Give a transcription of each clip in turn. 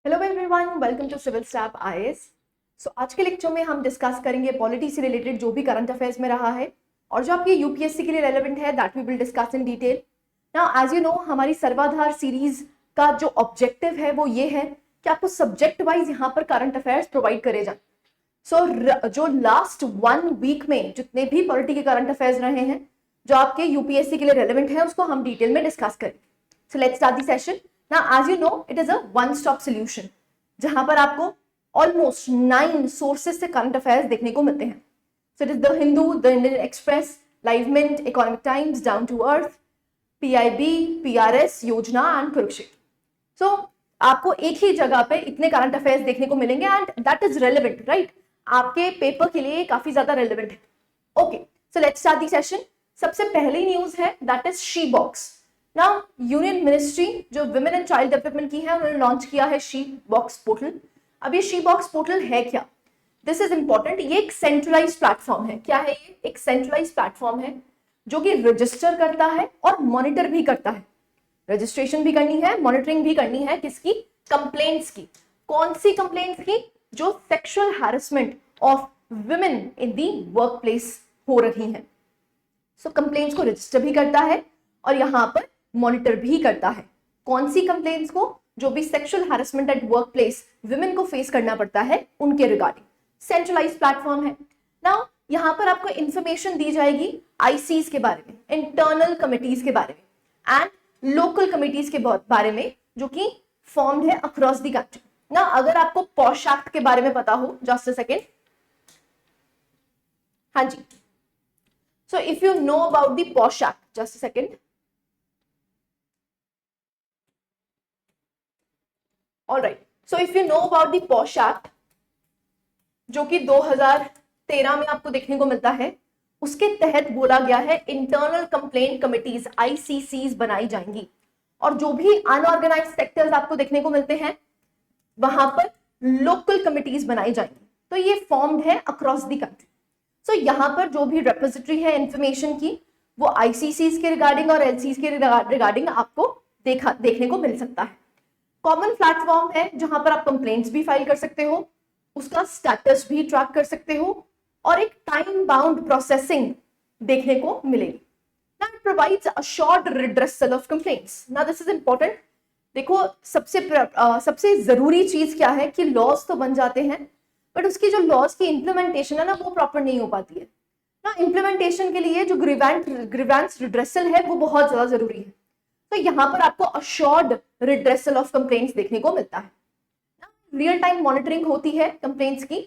Hello everyone, welcome to civil step IAS. So आज के lecture में हम डिस्कस करेंगे पॉलिटी से रिलेटेड जो भी करंट अफेयर्स में रहा है और जो आपके यूपीएससी के लिए रेलेवेंट है, that we will discuss in detail. Now as you know, हमारी सर्वाधार सीरीज का जो ऑब्जेक्टिव है वो ये है कि आपको सब्जेक्ट वाइज यहाँ पर करंट अफेयर्स प्रोवाइड करे जाए। जो लास्ट 1 वीक में जितने भी पॉलिटी के करंट अफेयर्स रहे हैं जो आपके यूपीएससी के लिए रेलेवेंट है, उसको हम डिटेल में डिस्कस करेंगे। So let's start the session. Now, as you know, it is a one-stop solution, जहां पर आपको almost 9 sources से current affairs देखने को मिलते हैं। So it is the Hindu, the Indian Express, Live Mint, Economic Times, Down to Earth, PIB, PRS, योजना and Kurukshetra. So आपको एक ही जगह पे इतने करंट अफेयर्स देखने को मिलेंगे and that is relevant, right? आपके पेपर के लिए काफी ज्यादा रेलेवेंट है। Okay, so let's start the session. सबसे पहली न्यूज है that is she box. Now union ministry जो विमेन एंड चाइल्ड डेवलपमेंट की है, उन्होंने लॉन्च किया है शी बॉक्स पोर्टल। अब ये शी बॉक्स पोर्टल है क्या? This is important. ये एक सेंट्रलाइज प्लेटफॉर्म है। क्या है ये? एक सेंट्रलाइज प्लेटफॉर्म है जो कि रजिस्टर करता है और मॉनिटर भी करता है। रजिस्ट्रेशन भी करनी है, मॉनिटरिंग भी करनी है। किसकी? कंप्लेंट्स की। कौन सी कंप्लेंट्स की? जो sexual harassment of women in the work place हो रही हैं। सो कंप्लेंट्स को रजिस्टर भी करता है और यहां पर मॉनिटर भी करता है। कौन सी कंप्लेंट्स को? जो भी sexual harassment at work place women को फेस करना पड़ता है उनके रिगार्डिंग। सेंट्रलाइज प्लेटफॉर्म है। नाउ यहां पर आपको इंफॉर्मेशन दी जाएगी आईसीज के बारे में, इंटरनल कमिटीज के बारे में एंड लोकल कमिटीज के बारे में जो कि फॉर्म्ड है अक्रॉस द कंट्री। ना अगर आपको पॉश एक्ट के बारे में पता हो, जस्ट अ सेकेंड। हाँ जी, so if you know about the POSH act, just a second. Alright, so if you know about the POSH act जो कि 2013 में आपको देखने को मिलता है, उसके तहत बोला गया है इंटरनल कंप्लेंट कमिटीज आईसीसीज बनाई जाएंगी और जो भी अनऑर्गेनाइज्ड सेक्टर्स आपको देखने को मिलते हैं वहां पर लोकल कमिटीज बनाई जाएंगी। तो ये फॉर्म्ड है अक्रॉस द कंट्री। सो यहाँ पर जो भी रिपोजिटरी है इंफॉर्मेशन की, वो आईसीसीज के रिगार्डिंग और एलसीज के रिगार्डिंग आपको देखने को मिल सकता है। कॉमन प्लेटफॉर्म है जहां पर आप कंप्लेंट्स भी फाइल कर सकते हो, उसका स्टेटस भी ट्रैक कर सकते हो और एक टाइम बाउंड प्रोसेसिंग देखने को मिलेगी। Now it provides assured redressal of complaints. Now this is important. देखो सबसे जरूरी चीज क्या है कि लॉज तो बन जाते हैं बट उसकी जो लॉज की इंप्लीमेंटेशन है ना, वो प्रॉपर नहीं हो पाती है ना। इंप्लीमेंटेशन के लिए जो ग्रीवेंस रिड्रेसल है वो बहुत ज्यादा जरूरी है। तो यहाँ पर आपको अश्योर्ड रिड्रेसल ऑफ कंप्लेंट्स देखने को मिलता है। रियल टाइम मॉनिटरिंग होती है कंप्लेंट्स की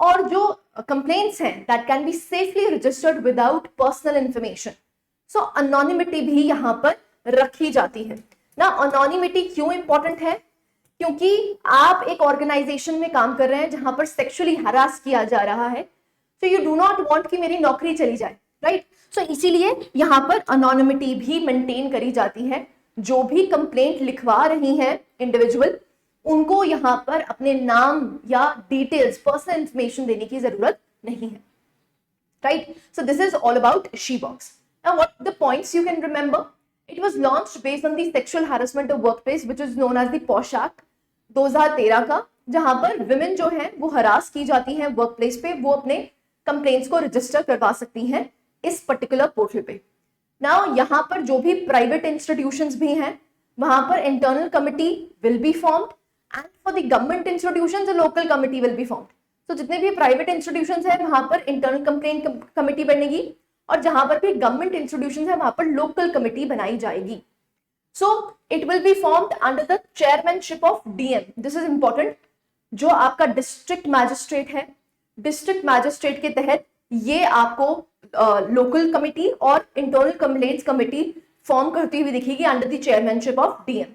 और जो कंप्लेंट्स हैं that can be safely registered without personal information. So anonymity भी यहाँ पर रखी जाती है ना। अनोनिमिटी क्यों इंपॉर्टेंट है? क्योंकि आप एक ऑर्गेनाइजेशन में काम कर रहे हैं जहां पर सेक्सुअली हरास किया जा रहा है, तो यू डू नॉट वांट कि मेरी नौकरी चली जाए, राइट? सो इसीलिए यहां पर अनोनिमिटी भी मेंटेन करी जाती है। जो भी कंप्लेंट लिखवा रही है इंडिविजुअल, उनको यहां पर अपने नाम या डिटेल्स, पर्सनल इंफॉर्मेशन देने की जरूरत नहीं है, right? So this is all about she box. Now what the points you can remember? It was launched based on the sexual harassment of workplace, which is known as the POSH Act 2013 का, जहां पर women जो है वो harass की जाती हैं work place पे, वो अपने कंप्लेंट्स को रजिस्टर करवा सकती हैं इस पर्टिकुलर पोर्टल पे। नाउ यहाँ पर जो भी प्राइवेट इंस्टीट्यूशंस भी हैं वहां पर internal committee will be formed and for the government institutions a local committee will be formed. तो जितने भी प्राइवेट इंस्टीट्यूशंस हैं वहां पर इंटरनल कंप्लेंट कमिटी बनेगी और जहां पर भी गवर्नमेंट इंस्टीट्यूशंस है वहां पर लोकल कमिटी बनाई जाएगी। So it will be formed under the chairmanship of DM. This is important. जो आपका डिस्ट्रिक्ट मैजिस्ट्रेट है, डिस्ट्रिक्ट मैजिस्ट्रेट के तहत ये आपको लोकल कमिटी और इंटरनल कंप्लेंट्स कमिटी फॉर्म करती हुई दिखेगी under the chairmanship of DM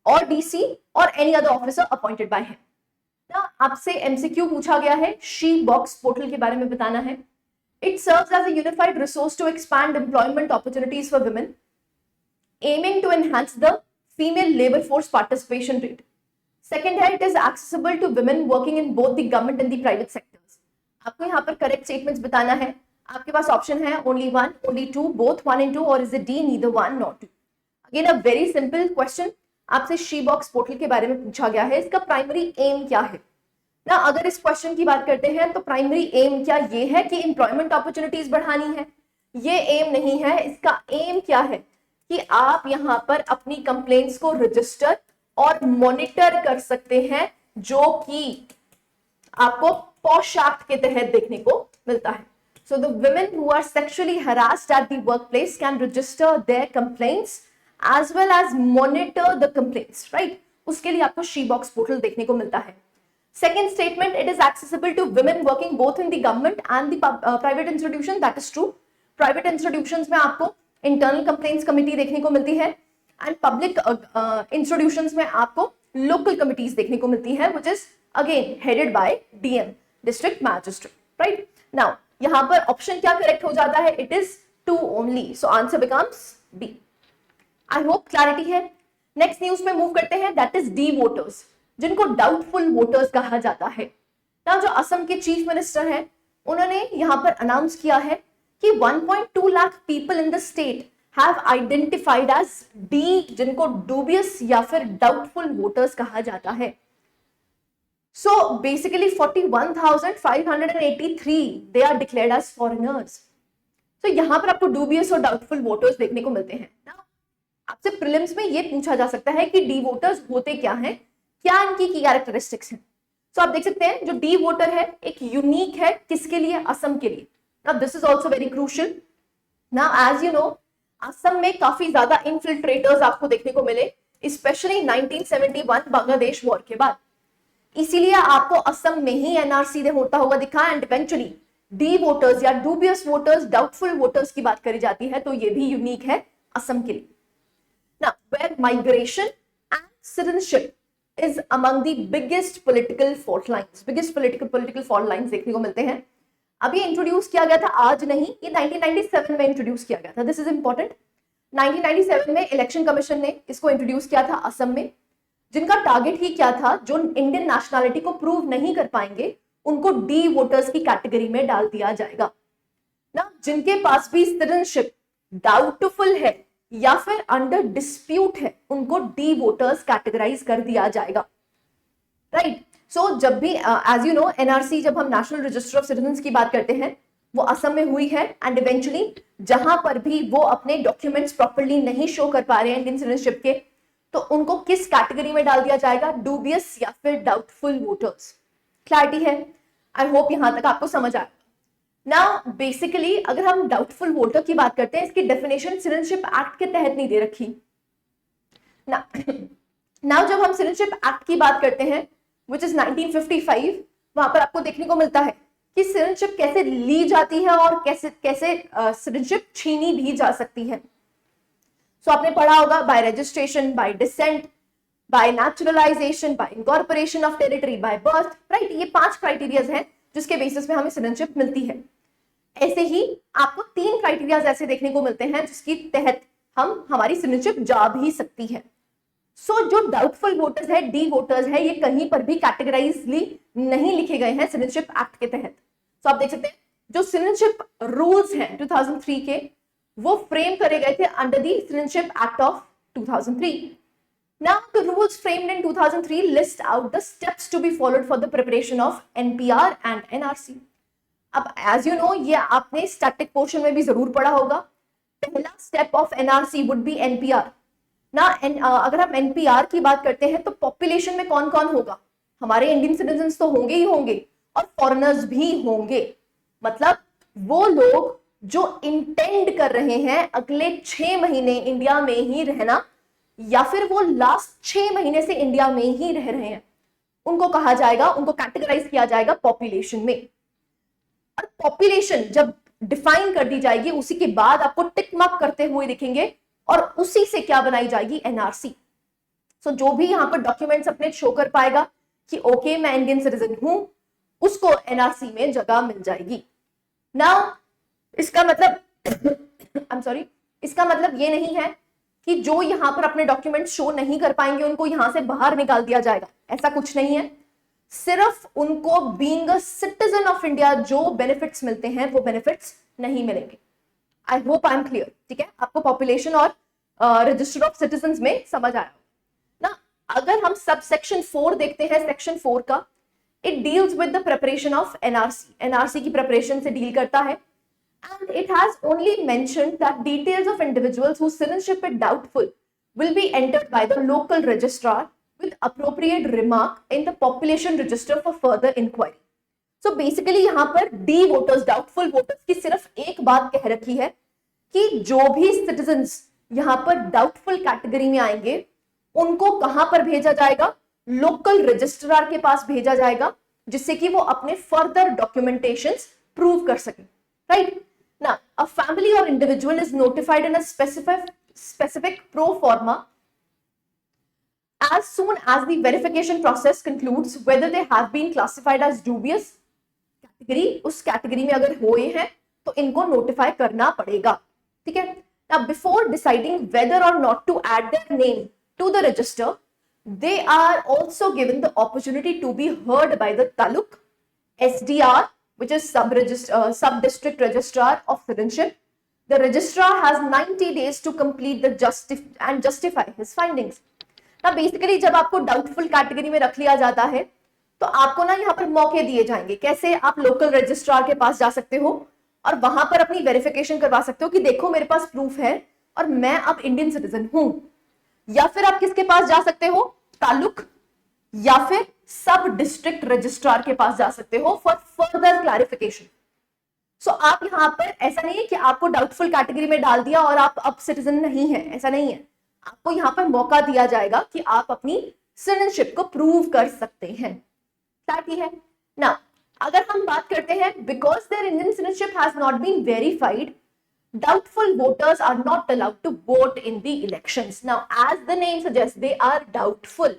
और डीसी और any other officer appointed by him. आपसे एमसीक्यू पूछा गया है, शी बॉक्स पोर्टल के बारे में बताना है। It serves as a unified resource to expand employment opportunities for women, aiming to enhance the female labor force participation rate. Second है, it is accessible to women working in both the government and the private sectors. आपको यहाँ पर correct statements बताना है। आपके पास option है only one, only two, both one and two, or is it D, neither one nor two? Again a very simple question. आपसे she box portal के बारे में पूछा गया है, इसका प्राइमरी एम क्या है ना। अगर इस क्वेश्चन की बात करते हैं तो प्राइमरी एम क्या ये है कि एम्प्लॉयमेंट अपॉर्चुनिटीज बढ़ानी है, ये एम नहीं है। इसका एम क्या है कि आप यहां पर अपनी कंप्लेंट्स को रजिस्टर और मॉनिटर कर सकते हैं, जो कि आपको पॉश एक्ट के तहत देखने को मिलता है। So the women who are sexually harassed at the workplace can register their complaints as well as monitor the complaints, right? उसके लिए आपको शी बॉक्स पोर्टल देखने को मिलता है। Second statement, it is accessible to women working both in the government and the private institution. That is true. Private institutions में आपको internal complaints committee देखने को मिलती है and public institutions में आपको local committees देखने को मिलती है, which is again headed by DM, district magistrate, right? Now यहां पर ऑप्शन क्या करेक्ट हो जाता है? It is 2 only, so answer becomes B. I hope clarity है। नेक्स्ट न्यूज में मूव करते हैं, दैट इज डी वोटर्स, जिनको डाउटफुल वोटर्स कहा जाता है ना। जो असम के चीफ मिनिस्टर हैं, उन्होंने यहां पर अनाउंस किया है कि 1.2 lakh people in the state have identified as D, जिनको डूबियस या फिर डाउटफुल वोटर्स कहा जाता है। So basically 41,583 they are declared as foreigners. So यहाँ पर आपको dubious और doubtful voters देखने को मिलते हैं ना। आपसे प्रीलिम्स में ये पूछा जा सकता है कि डी वोटर्स होते क्या हैं, क्या इनकी की कैरेक्टरिस्टिक्स हैं। So आप देख सकते हैं जो डी वोटर है एक यूनिक है, किसके लिए? असम के लिए। Now this is also very crucial. Now as you know, Assam में काफी ज्यादा इनफिल्ट्रेटर्स आपको देखने को मिले, स्पेशली 1971 बांग्लादेश वॉर के बाद। इसीलिए आपको असम में ही एनआरसी होता हुआ दिखा एंड इवेंचुअली डी वोटर्स या डूबियस वोटर्स, डाउटफुल वोटर्स की बात करी जाती है, तो ये भी यूनिक है असम के लिए। Now, where migration and citizenship is among the biggest political fault lines, biggest political fault lines देखने को मिलते हैं। अब ये इंट्रोड्यूस किया गया था आज नहीं, ये 1997 में इंट्रोड्यूस किया गया था। This is important. 1997 में इलेक्शन कमीशन ने इसको इंट्रोड्यूस किया था असम में, जिनका टारगेट ही क्या था, जो इंडियन नेशनैलिटी को प्रूव नहीं कर पाएंगे उनको डी वोटर्स की कैटेगरी में डाल दिया जाएगा ना। जिनके पास भी सिटीजनशिप डाउटफुल है या फिर अंडर डिस्प्यूट है, उनको डी वोटर्स कैटेगराइज कर दिया जाएगा, राइट। सो जब भी एज यू नो एनआरसी, जब हम नेशनल रजिस्टर ऑफ सिटीजन्स की बात करते हैं, वो असम में हुई है एंड इवेंचुअली जहां पर भी वो अपने डॉक्यूमेंट्स प्रॉपर्ली नहीं शो कर पा रहे हैं इंडियन सिटीजनशिप के, तो उनको किस कैटेगरी में डाल दिया जाएगा? डूबियस या फिर डाउटफुल वोटर्स। क्लैरिटी है? आई होप यहां तक आपको समझ आया। नाउ बेसिकली अगर हम डाउटफुल वोटर की बात करते हैं, इसकी डेफिनेशन सिटीजनशिप एक्ट के तहत नहीं दे रखी नाउ जब हम सिटीजनशिप एक्ट की बात करते हैं विच इज 1955, वहां पर आपको देखने को मिलता है कि सिटीजनशिप कैसे ली जाती है और कैसे सिटीजनशिप छीनी भी जा सकती है। सो आपने पढ़ा होगा bye registration, bye decent, bye naturalisation, bye incorporation of territory, by birth, right. ये 5 क्राइटेरियाज हैं जिसके बेसिस पे हमें सिटीजनशिप मिलती है। ऐसे ही आपको 3 क्राइटेरियाज ऐसे देखने को मिलते हैं जिसके तहत हम हमारी सिटीजनशिप जा भी सकती है। सो जो डाउटफुल वोटर्स है, डी वोटर्स है, ये कहीं पर भी कैटेगराइजली नहीं लिखे गए हैं सिटीजनशिप एक्ट के तहत। सो आप देख सकते हैं जो सिटीजनशिप रूल्स हैं 2003 के, वो फ्रेम करे गए थे under the citizenship act of 2003। Now the rules framed in 2003 list out the steps to be followed for the preparation of NPR and NRC. अब as you know ये आपने स्टैटिक पोर्शन में भी जरूर पढ़ा होगा। पहला step of NRC would be NPR ना। अगर हम NPR की बात करते हैं तो पॉपुलेशन में कौन कौन होगा? हमारे इंडियन सिटीजन्स तो होंगे ही होंगे और फॉरेनर्स भी होंगे। मतलब वो लोग जो इंटेंड कर रहे हैं अगले 6 महीने इंडिया में ही रहना, या फिर वो लास्ट 6 महीने से इंडिया में ही रह रहे हैं, उनको कहा जाएगा, उनको कैटेगराइज किया जाएगा पॉपुलेशन में। और पॉपुलेशन जब डिफाइन कर दी जाएगी उसी के बाद आपको टिक मार्क करते हुए दिखेंगे और उसी से क्या बनाई जाएगी? एनआरसी। सो जो भी यहां पर डॉक्यूमेंट्स अपने शो कर पाएगा कि ओके मैं इंडियन सिटीजन हूं, उसको एनआरसी में जगह मिल जाएगी। नाउ इसका मतलब आई एम सॉरी, इसका मतलब ये नहीं है कि जो यहां पर अपने डॉक्यूमेंट शो नहीं कर पाएंगे उनको यहां से बाहर निकाल दिया जाएगा, ऐसा कुछ नहीं है। सिर्फ उनको being a citizen of India जो बेनिफिट्स मिलते हैं वो बेनिफिट्स नहीं मिलेंगे। I hope I am clear, ठीक है? आपको पॉपुलेशन और रजिस्टर ऑफ सिटीजन्स में समझ आया। अगर हम सब सेक्शन 4 देखते हैं, सेक्शन 4 का, it deals with the preparation of NRC, NRC की प्रिपरेशन से डील करता है। And it has only mentioned that details of individuals whose citizenship is doubtful will be entered by the local registrar with appropriate remark in the population register for further inquiry. So basically यहाँ पर D voters, doubtful voters की सिर्फ एक बात कह रखी है कि जो भी citizens यहाँ पर doubtful कैटेगरी में आएंगे उनको कहां पर भेजा जाएगा, लोकल रजिस्ट्रार के पास भेजा जाएगा, जिससे कि वो अपने फर्दर डॉक्यूमेंटेशंस प्रूव कर सके, right. Now, a family or individual is notified in a specific pro forma as soon as the verification process concludes whether they have been classified as dubious category. उस category में अगर हुए हैं तो इनको notify करना पड़ेगा, ठीक है। Now, before deciding whether or not to add their name to the register, they are also given the opportunity to be heard by the taluk, SDR, which is sub-district registrar of citizenship. The registrar has 90 days to complete the justify his findings. Now basically जब आपको doubtful category में रख लिया जाता है तो आपको ना यहाँ पर मौके दिए जाएंगे, कैसे आप लोकल रजिस्ट्रार के पास जा सकते हो और वहां पर अपनी वेरिफिकेशन करवा सकते हो कि देखो मेरे पास प्रूफ है और मैं अब इंडियन सिटीजन हूं। या फिर आप किसके पास जा सकते हो, तालुक या फिर सब डिस्ट्रिक्ट रजिस्ट्रार के पास जा सकते हो फॉर फर्दर क्लैरिफिकेशन। सो आप यहाँ पर ऐसा नहीं है कि आपको डाउटफुल कैटेगरी में डाल दिया और आप अब सिटीजन नहीं है, ऐसा नहीं है। आपको यहाँ पर मौका दिया जाएगा कि आप अपनी सिटीजनशिप को प्रूव कर सकते हैं, ताकि है ना। अगर हम बात करते हैं because their Indian citizenship has not been verified, doubtful voters are not allowed to vote in the elections. Now, as the name suggests, they are doubtful.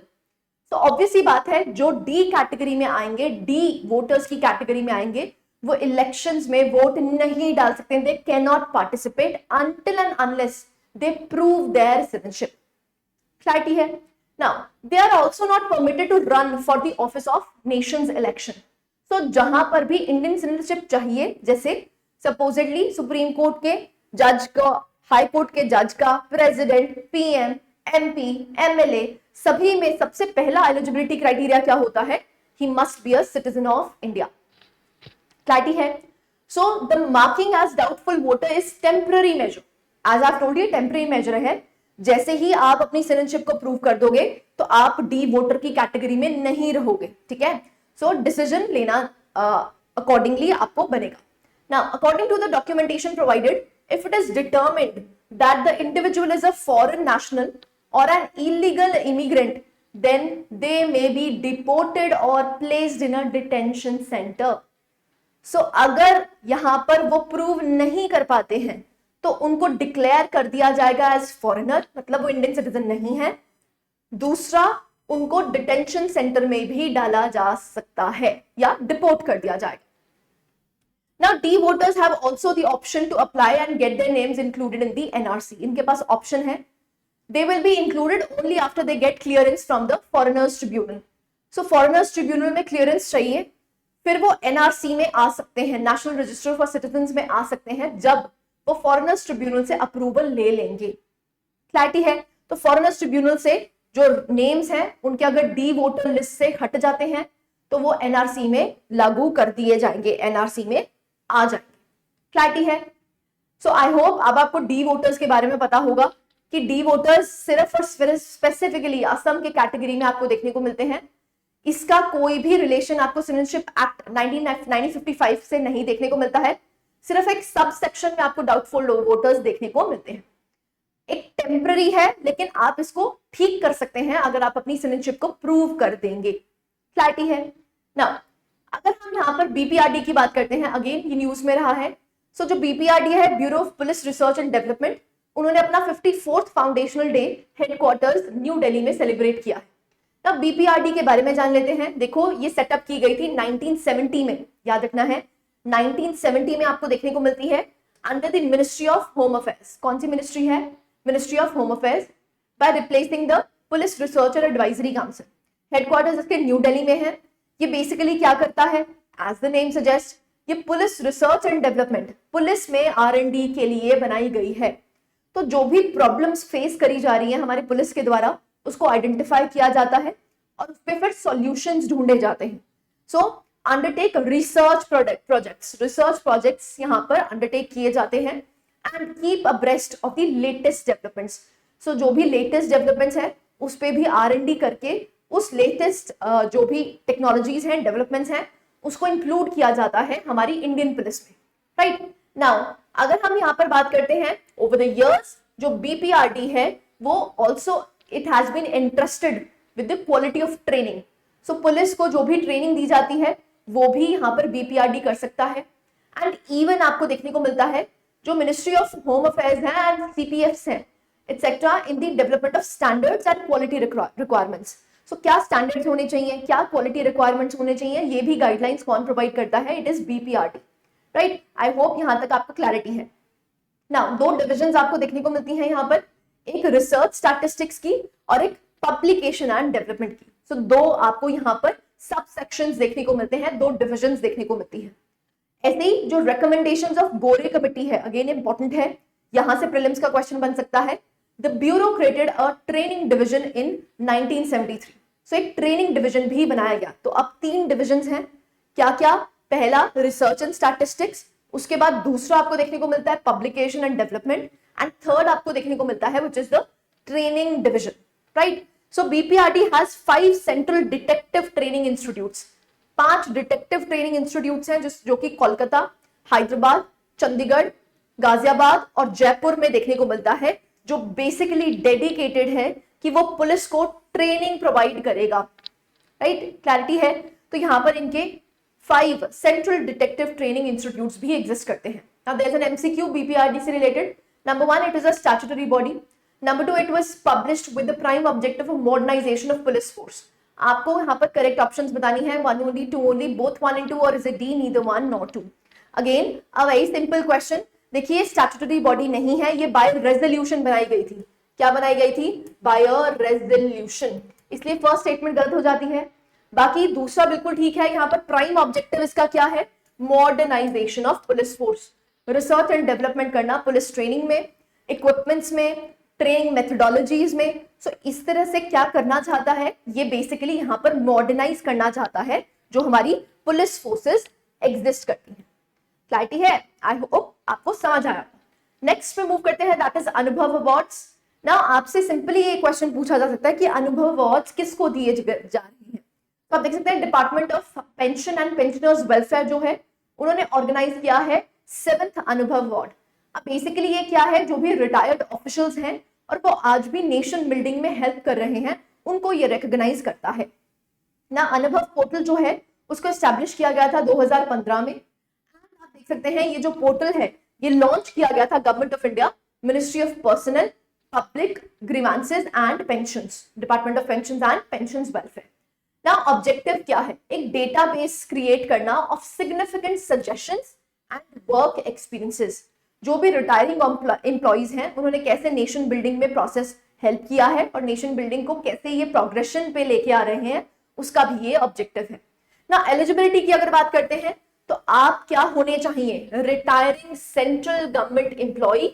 तो ऑब्वियस ही बात है जो डी कैटेगरी में आएंगे, डी वोटर्स की category में आएंगे, वो इलेक्शंस में वोट नहीं डाल सकते। They can not participate until and unless they prove their citizenship. Clarity है। Now they are also not permitted to run for the office of nation's election. So जहां पर भी इंडियन सिटीजनशिप चाहिए, जैसे सपोजिटली सुप्रीम कोर्ट के जज का, high court के जज का, प्रेसिडेंट, पीएम, एमपी, एमएलए, सभी में सबसे पहला एलिजिबिलिटी क्राइटेरिया क्या होता है, he must be a citizen of India. Clarity है। So the marking as doubtful voter is temporary measure, as I told you temporary measure है। जैसे ही आप अपनी सिटीजनशिप को प्रूव कर दोगे तो आप डी वोटर की कैटेगरी में नहीं रहोगे, ठीक है। सो डिसीजन लेना अकॉर्डिंगली आपको बनेगा। Now, according to the documentation provided, if it is determined that the individual is a foreign national or an illegal immigrant, then they may be deported or placed in a detention center. So, अगर यहाँ पर वो prove नहीं कर पाते हैं तो उनको डिक्लेयर कर दिया जाएगा एज फॉरेनर, मतलब वो इंडियन सिटीजन नहीं है। दूसरा, उनको डिटेंशन सेंटर में भी डाला जा सकता है या डिपोर्ट कर दिया जाएगा। Now, D voters have also the option to apply and get their names included in the NRC. इनके पास ऑप्शन है। They will be included only after they get clearance from the Foreigners Tribunal. So, Foreigners Tribunal में clearance चाहिए, फिर वो NRC में आ सकते हैं, National Register for Citizens में आ सकते हैं, जब वो Foreigners Tribunal से अप्रूवल ले लेंगे। क्लैरिटी है। तो Foreigners Tribunal से जो नेम्स हैं उनके अगर डी वोटर लिस्ट से हट जाते हैं तो वो NRC में लागू कर दिए जाएंगे, NRC में आ जाएंगे। क्लैरिटी है। सो आई होप अब आपको डी वोटर्स के बारे में पता होगा कि डी वोटर्स सिर्फ और स्पेसिफिकली असम के कैटेगरी में आपको देखने को मिलते हैं। इसका कोई भी रिलेशन आपको सिटीजनशिप एक्ट 1955 से नहीं देखने को मिलता है। सिर्फ एक सब सेक्शन में आपको डाउटफुल वोटर्स देखने को मिलते हैं। एक टेम्पररी है, लेकिन आप इसको ठीक कर सकते हैं अगर आप अपनी सिटीजनशिप को प्रूव कर देंगे। क्लैरिटी है ना। अगर हम यहाँ पर बीपीआरडी की बात करते हैं, अगेन ये न्यूज में रहा है। सो जो बीपीआरडी है, bureau of police research and development, उन्होंने अपना 54th foundational day headquarters new Delhi में सेलिब्रेट किया है। अब बीपीआरडी के बारे में जान लेते हैं। देखो, ये सेटअप की गई थी 1970 में, याद रखना है 1970 में आपको देखने को मिलती है under the ministry of home affairs. कौन सी मिनिस्ट्री है? Ministry of home affairs, by replacing the police research and advisory council. Headquarters इसके न्यू दिल्ली में है। ये बेसिकली क्या करता है? एज द नेम सजेस्ट, ये police research and development, police में R&D के लिए बनाई गई है। तो जो भी प्रॉब्लम्स फेस करी जा रही है हमारे पुलिस के द्वारा, उसको आइडेंटिफाई किया जाता है और उस पर फिर सॉल्यूशंस ढूंढे जाते हैं. सो अंडरटेक रिसर्च प्रोजेक्ट्स यहाँ पर अंडरटेक किए जाते हैं and keep abreast of the latest developments. So जो भी लेटेस्ट डेवलपमेंट्स है उस पे भी R&D करके उस लेटेस्ट जो भी टेक्नोलॉजीज हैं, डेवलपमेंट्स हैं, उसको इंक्लूड किया जाता है हमारी इंडियन पुलिस में. राइट नाउ अगर हम यहाँ पर बात करते हैं ओवर द इयर्स, जो BPRD है वो also it has been interested with the quality of training. So police को जो भी ट्रेनिंग दी जाती है वो भी यहाँ पर BPRD कर सकता है. एंड इवन आपको देखने को मिलता है जो मिनिस्ट्री ऑफ होम अफेयर्स है एंड CPFs है etcetera in the development of standards and quality requirements. So क्या स्टैंडर्ड्स होने चाहिए, क्या क्वालिटी रिक्वायरमेंट्स होने चाहिए, ये भी गाइडलाइंस कौन प्रोवाइड करता है? It is BPRD. Right, I hope यहां तक आपको क्लैरिटी है. नाउ दो डिविजन्स आपको देखने को मिलती हैं यहाँ पर, एक रिसर्च स्टैटिस्टिक्स की और एक पब्लिकेशन एंड डेवलपमेंट की. सो दो आपको यहाँ पर सब सेक्शंस देखने को मिलते हैं, दो डिविजन्स देखने को मिलती है. ऐसे ही जो रिकमेंडेशंस ऑफ गोरे कमिटी है, अगेन इंपॉर्टेंट है, यहां से प्रीलिम्स का क्वेश्चन बन सकता है. The Bureau created a training division in 1973. So एक ट्रेनिंग डिवीजन भी बनाया गया. तो अब 3 डिविजन्स हैं. क्या क्या? पहला रिसर्च एंड स्टैटिस्टिक्स, उसके बाद दूसरा आपको देखने को मिलता है publication and development, and third आपको देखने को मिलता है which is the training division. Right, so BPRD has 5 central detective training institutes. 5 detective training institutes हैं जो कि कोलकाता, हैदराबाद, चंडीगढ़, गाजियाबाद और जयपुर में देखने को मिलता है, जो बेसिकली डेडिकेटेड है कि वो पुलिस को ट्रेनिंग प्रोवाइड करेगा. राइट, क्लैरिटी है? तो यहां पर इनके 5 सेंट्रल डिटेक्टिव ट्रेनिंग इंस्टीट्यूट्स भी एग्जिस्ट करते हैं. Now there is an MCQ BPRD से related. Number 1, it is a statutory body. Number 2, it was published with the prime objective of modernisation of police force. आपको यहाँ पर correct options बतानी है, 1 only, 2 only, both 1 and 2, और is it D, neither 1 nor 2. Again a very simple question. देखिए statutory body नहीं है, ये बाय रेजोल्यूशन बनाई गई थी. क्या बनाई गई थी? By resolution. इसलिए फर्स्ट स्टेटमेंट गलत हो जाती है. बाकी दूसरा बिल्कुल ठीक है. यहाँ पर प्राइम ऑब्जेक्टिव इसका क्या है? Modernisation of police force. Research and development करना पुलिस ट्रेनिंग में, इक्विपमेंट्स में, ट्रेनिंग मेथोडोलॉजीज में. सो इस तरह से क्या करना चाहता है? ये बेसिकली यहाँ पर मॉडर्नाइज करना चाहता है जो हमारी पुलिस फोर्सेस एग्जिस्ट करती हैं. क्लैरिटी है? आई होप आपको समझ आया. नेक्स्ट पे मूव करते हैं, दैट इज अनुभव अवार्ड्स. नाउ आपसे सिंपली ये क्वेश्चन पूछा जा सकता है कि अनुभव अवार्ड्स किसको दिए जा रहे हैं. तो आप देख सकते हैं department of pension and pensioners welfare जो है उन्होंने ऑर्गेनाइज किया है 7th अनुभव अवार्ड. अब बेसिकली ये क्या है? जो भी रिटायर्ड ऑफिशियल्स हैं और वो आज भी नेशन बिल्डिंग में हेल्प कर रहे हैं, उनको ये रिकॉग्नाइज करता है ना. अनुभव पोर्टल जो है उसको एस्टैब्लिश किया गया था 2015 में. आप देख सकते हैं ये जो पोर्टल है ये लॉन्च किया गया था government of India, ministry of personal, public grievances and pensions, department of pensions and pensions welfare. Now objective क्या है? एक डेटाबेस क्रिएट करना of significant suggestions and work experiences. जो भी रिटायरिंग एम्प्लॉइज हैं उन्होंने कैसे नेशन बिल्डिंग में प्रोसेस हेल्प किया है और नेशन बिल्डिंग को कैसे ये प्रोग्रेशन पे लेके आ रहे हैं, उसका भी ये ऑब्जेक्टिव है ना. एलिजिबिलिटी की अगर बात करते हैं तो आप क्या होने चाहिए? Retiring central government employ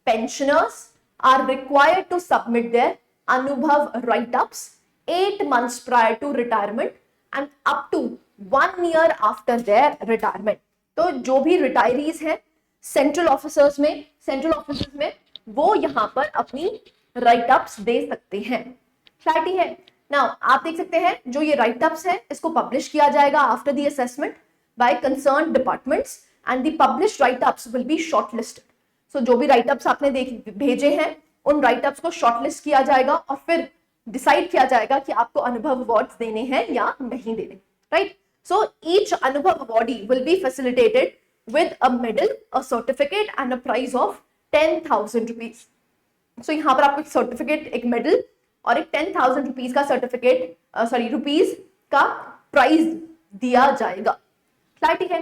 pensioners are required to submit their Anubhav write ups 8 months prior to retirement and up to 1 year after their retirement. तो जो भी रिटायरीज हैं सेंट्रल ऑफिसर्स में वो यहाँ पर अपनी राइट-अप्स दे सकते हैं. क्लैरिटी है? नाउ आप देख सकते हैं जो ये राइट-अप्स है इसको पब्लिश किया जाएगा after the assessment by concern departments and the published write-ups will be shortlisted. So जो भी राइट-अप्स आपने भेजे हैं उन राइट-अप्स को शॉर्टलिस्ट किया जाएगा और फिर डिसाइड किया जाएगा कि आपको अनुभव अवार्ड्स देने हैं या नहीं देने. Right, so each Anubhav awardee will be facilitated with a medal, a certificate and a prize of 10,000 rupees. So यहाँ पर आपको एक सर्टिफिकेट, एक मेडल और एक 10,000 रुपीज का सर्टिफिकेट रुपीज का प्राइज दिया जाएगा. क्लैरिटी है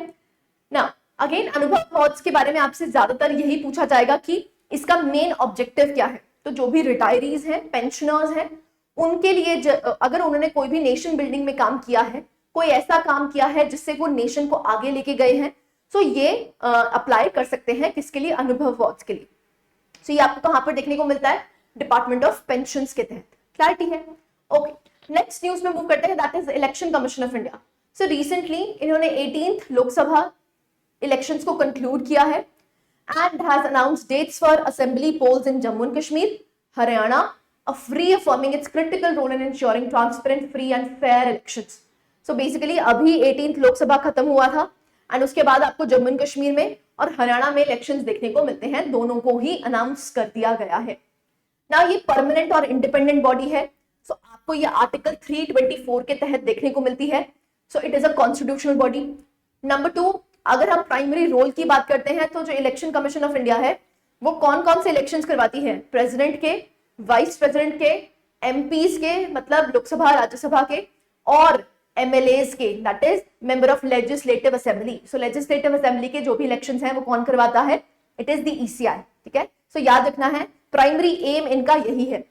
ना? अगेन अनुभव अवार्ड्स के बारे में आपसे ज्यादातर यही पूछा जाएगा कि इसका मेन ऑब्जेक्टिव क्या है. तो जो भी रिटायरीज हैं, पेंशनर्स हैं, उनके लिए अगर उन्होंने कोई भी नेशन बिल्डिंग में काम किया है, कोई ऐसा काम किया है जिससे वो नेशन को आगे लेके गए हैं, तो ये अप्लाई कर सकते हैं किसके लिए? अनुभव अवार्ड्स के लिए. सो ये आपको कहां पर देखने को मिलता है? डिपार्टमेंट ऑफ पेंशंस के तहत. क्लैरिटी है? ओके, नेक्स्ट न्यूज में मूव करते हैं, that is election commission of India. So recently इन्होंने 18th लोकसभा इलेक्शंस को कंक्लूड किया है and has announced dates for assembly polls in Jammu and Kashmir, Haryana, reaffirming its critical role in ensuring transparent, free and fair elections. So basically अभी 18th Lok Sabha खत्म हुआ था and उसके बाद आपको जम्मू एंड कश्मीर में और हरियाणा में इलेक्शंस देखने को मिलते हैं, दोनों को ही अनाउंस कर दिया गया है ना। ये परमानेंट और इंडिपेंडेंट बॉडी है, सो आपको ये आर्टिकल 324 के तहत देखने को मिलती है। So it is a constitutional body. Number 2, अगर हम प्राइमरी रोल की बात करते हैं तो जो इलेक्शन कमीशन ऑफ इंडिया है वो कौन कौन से इलेक्शंस करवाती है? प्रेसिडेंट के, वाइस प्रेसिडेंट के, एमपीज के मतलब लोकसभा राज्यसभा के, और एमएलएज के, that is member of legislative assembly. So legislative assembly के जो भी इलेक्शंस हैं वो कौन करवाता है? It is the ECI. ठीक है, सो याद रखना है प्राइमरी एम इनका यही है।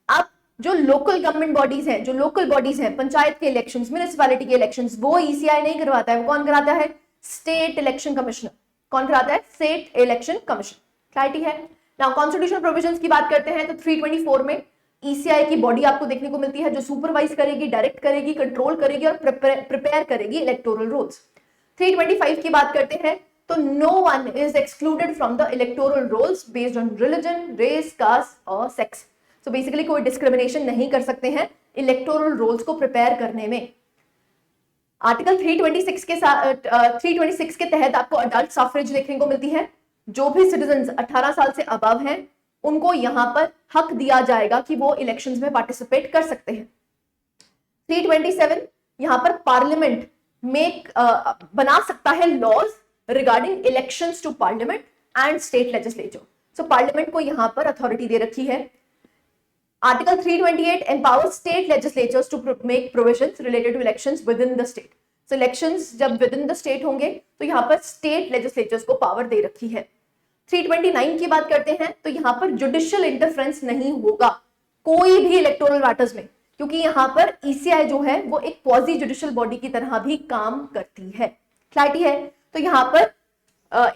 अब जो लोकल गवर्नमेंट बॉडीज हैं, जो लोकल बॉडीज हैं, पंचायत के इलेक्शंस, म्युनिसिपैलिटी के इलेक्शंस, वो ईसीआई नहीं करवाता है, वो कौन कराता है? State election commissioner. कौन कराता है? State election commissioner. क्लैरिटी है? नाउ कॉन्स्टिट्यूशनल प्रोविजंस की बात करते हैं तो 324 में ईसीआई की बॉडी आपको देखने को मिलती है जो सुपरवाइज करेगी, डायरेक्ट करेगी, कंट्रोल करेगी और प्रिपेयर करेगी इलेक्टोरल रोल्स। 325 की बात करते हैं तो no one is excluded from the electoral rolls based on religion, race, caste और सेक्स। सो बेसिकली कोई डिस्क्रिमिनेशन नहीं कर सकते हैं इलेक्टोरल रोल्स को प्रिपेयर करने में। आर्टिकल 326 के 326 के तहत आपको अडल्ट सफरेज देखने को मिलती है। जो भी सिटीजन्स 18 साल से अबव हैं उनको यहां पर हक दिया जाएगा कि वो इलेक्शंस में पार्टिसिपेट कर सकते हैं। 327 यहां पर पार्लियामेंट में बना सकता है laws regarding elections to parliament and state legislature. So parliament को यहां पर अथॉरिटी दे रखी है। Article 328 empowers state legislatures to make provisions related to elections within the state. So elections जब within the state होंगे तो यहाँ पर state legislatures को power दे रखी है। 329 की बात करते हैं तो यहाँ पर judicial interference नहीं होगा कोई भी electoral matters में, क्योंकि यहाँ पर ECI जो है वो एक quasi judicial body की तरह भी काम करती है। क्लैरिटी है? तो यहाँ पर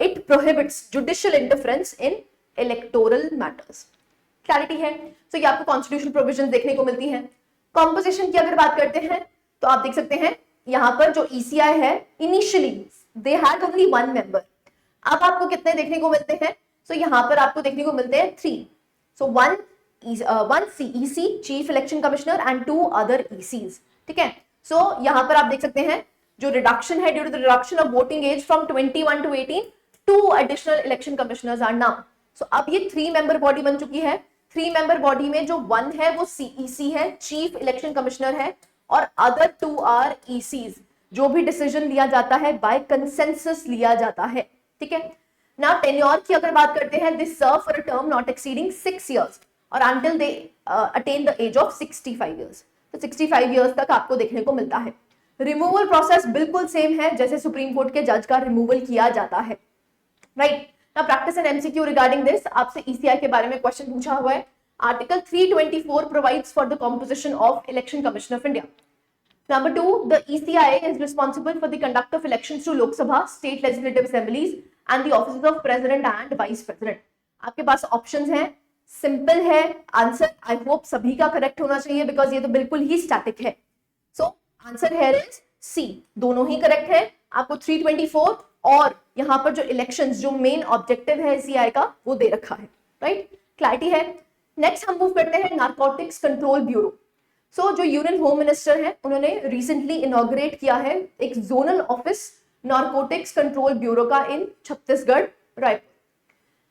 it prohibits judicial interference in electoral matters। Clarity है? तो ये आपको कॉन्स्टिट्यूशनल प्रोविजंस देखने को मिलती हैं। कॉम्पोजिशन की अगर बात करते हैं तो आप देख सकते हैं यहाँ पर जो ईसीआई है initially they had only 1 member. अब आपको कितने देखने को मिलते हैं? तो यहाँ पर आपको देखने को मिलते हैं 3। So 1 CEC chief election commissioner and 2 other ECs. ठीक है, सो यहाँ पर आप देख सकते हैं जो रिडक्शन है due to the reduction of voting age from 21 to 18, 2 additional election commissioners are now. So अब ये 3 मेंबर बॉडी बन चुकी है। 3 मेंबर बॉडी में जो 1 है वो सीईसी है, चीफ इलेक्शन कमिश्नर है, और अदर 2 आर ईसीज। जो भी डिसीजन लिया जाता है बाय कंसेंसस लिया जाता है। ठीक है, ना टेन्योर की अगर बात करते हैं, they serve for a term not exceeding 6 years और until they attain the age of 65 years। तो 65 years तक आपको देखने को मिलता है। रिमूवल प्रोसेस बिल्कुल सेम है जैसे सुप्रीम कोर्ट के जज का रिमूवल किया जाता है। Right, Now practice an MCQ regarding this। आपसे ECI के बारे में क्वेश्चन पूछा हुआ है। Article 324 provides for the composition of Election Commission of India. Number 2, the ECI is responsible for the conduct of elections to Lok Sabha, state legislative assemblies and the offices of president and vice president. आपके पास options हैं, simple है answer. I hope सभी का correct होना चाहिए because ये तो बिल्कुल ही स्टैटिक है। So answer here is C, दोनों ही करेक्ट है। आपको 324 और यहाँ पर जो इलेक्शंस जो मेन ऑब्जेक्टिव है सीआई का वो दे रखा है। राइट, क्लैरिटी है? नेक्स्ट हम मूव करते हैं नारकोटिक्स कंट्रोल ब्यूरो। सो जो यूनियन होम मिनिस्टर हैं उन्होंने रिसेंटली इनॉग्रेट किया है एक zonal office narcotics control bureau का इन छत्तीसगढ़, रायपुर।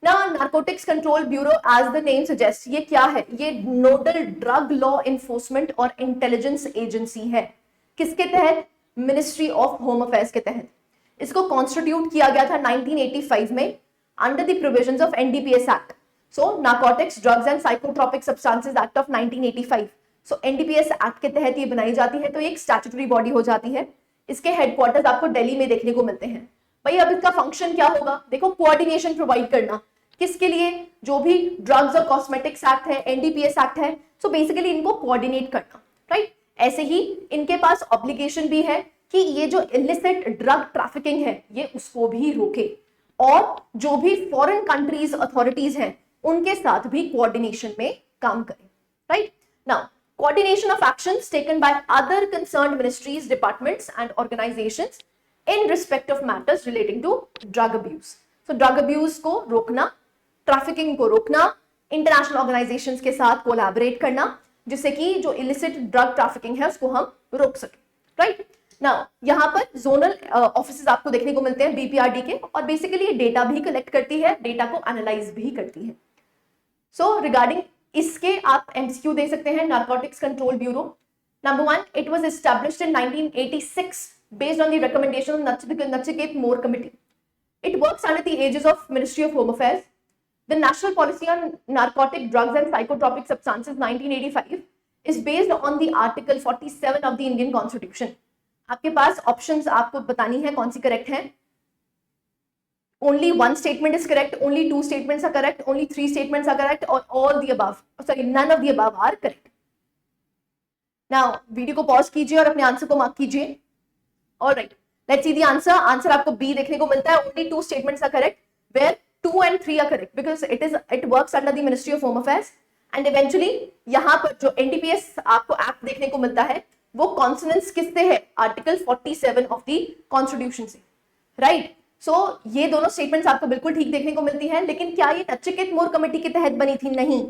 ना narcotics control bureau as the name suggest, ये क्या है? ये नोडल ड्रग लॉ इन्फोर्समेंट और इंटेलिजेंस एजेंसी है। किसके तहत? मिनिस्ट्री ऑफ होम अफेयर्स के तहत। इसको कॉन्स्टिट्यूट किया गया था 1985 में under the provisions of NDPS act. So narcotics drugs and psychotropic substances act of 1985। So NDPS act के तहत ये बनाई जाती है, तो ये एक स्टैट्यूटरी बॉडी हो जाती है। इसके हेडक्वार्टर्स आपको दिल्ली में देखने को मिलते हैं। भाई अब इसका फंक्शन क्या होगा? देखो, कोऑर्डिनेशन प्रोवाइड करना किसके लिए? जो भी ड्रग्स और कॉस्मेटिक्स एक्ट है, एनडीपीएस एक्ट है, सो बेसिकली इनको कोऑर्डिनेट करना। राइट, ऐसे ही इनके पास ऑब्लिगेशन भी है कि ये जो इलिसिट ड्रग ट्रैफिकिंग है ये उसको भी रोके और जो भी फॉरेन कंट्रीज अथॉरिटीज हैं उनके साथ भी कोऑर्डिनेशन में काम करें। Right, now coordination of actions taken by other concerned ministries, departments and organizations in respect of matters relating to drug abuse. So drug abuse को रोकना, ट्रैफिकिंग को रोकना, इंटरनेशनल ऑर्गेनाइजेशंस के साथ कोलैबोरेट करना, जिससे कि जो इलिसिट ड्रग ट्रैफिकिंग है उसको हम रोक सके, राइट। नाउ यहाँ पर जोनल ऑफिसेज आपको देखने को मिलते हैं बीपीआरडी के, और बेसिकली ये डेटा भी कलेक्ट करती है, डेटा को एनालाइज भी करती है। सो रिगार्डिंग इसके आप एमसीक्यू दे सकते हैं। Narcotics control bureau, number 1, it was established in 1986 based on the recommendation of Nachikeet More Committee. It works under the aegis of Ministry of Home Affairs. The National Policy on Narcotic Drugs and Psychotropic Substances 1985 is based on the Article 47 of the Indian Constitution. आपके पास options आपको बतानी है कौन C correct है। Only one statement is correct, only 2 statements are correct, only 3 statements are correct, or all the above. Sorry, none of the above are correct. Now, video को pause कीजिए और अपने आंसर को मार्क कीजिए। Alright, let's see the answer. Answer आपको B देखने को मिलता है। Only 2 statements are correct, where 2 and 3 are correct because it works under the Ministry of Home Affairs. And eventually यहाँ पर जो NDPS आपको एक्ट देखने को मिलता है वो कॉन्सोनेंस किससे है? आर्टिकल 47 ऑफ द कॉन्स्टिट्यूशन से, राइट। सो ये दोनों स्टेटमेंट्स आपको बिल्कुल ठीक देखने को मिलती है, लेकिन क्या ये नचिकेत मोर कमेटी के तहत बनी थी? नहीं,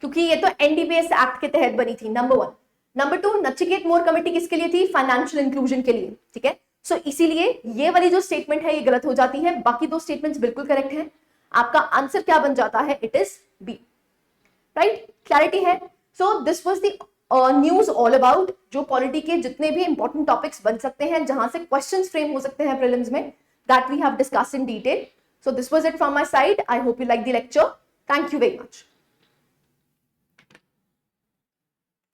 क्योंकि ये तो NDPS एक्ट के तहत बनी थी, नंबर 1। नंबर 2, नचिकेत मोर कमेटी किसके लिए थी? फाइनेंशियल इंक्लूजन के लिए, ठीक है। सो इसीलिए ये वाली जो स्टेटमेंट है ये गलत हो जाती है, बाकी 2 स्टेटमेंट्स बिल्कुल करेक्ट है। आपका आंसर क्या बन जाता है? It is be, right. Clarity है? So this was the news all about जो पॉलिटी के जितने भी इंपॉर्टेंट टॉपिक्स बन सकते हैं, जहां से क्वेश्चंस फ्रेम हो सकते हैं प्रीलिम्स में, that we have discussed in detail. So this was it from my side. I hope you like the lecture. Thank you very much.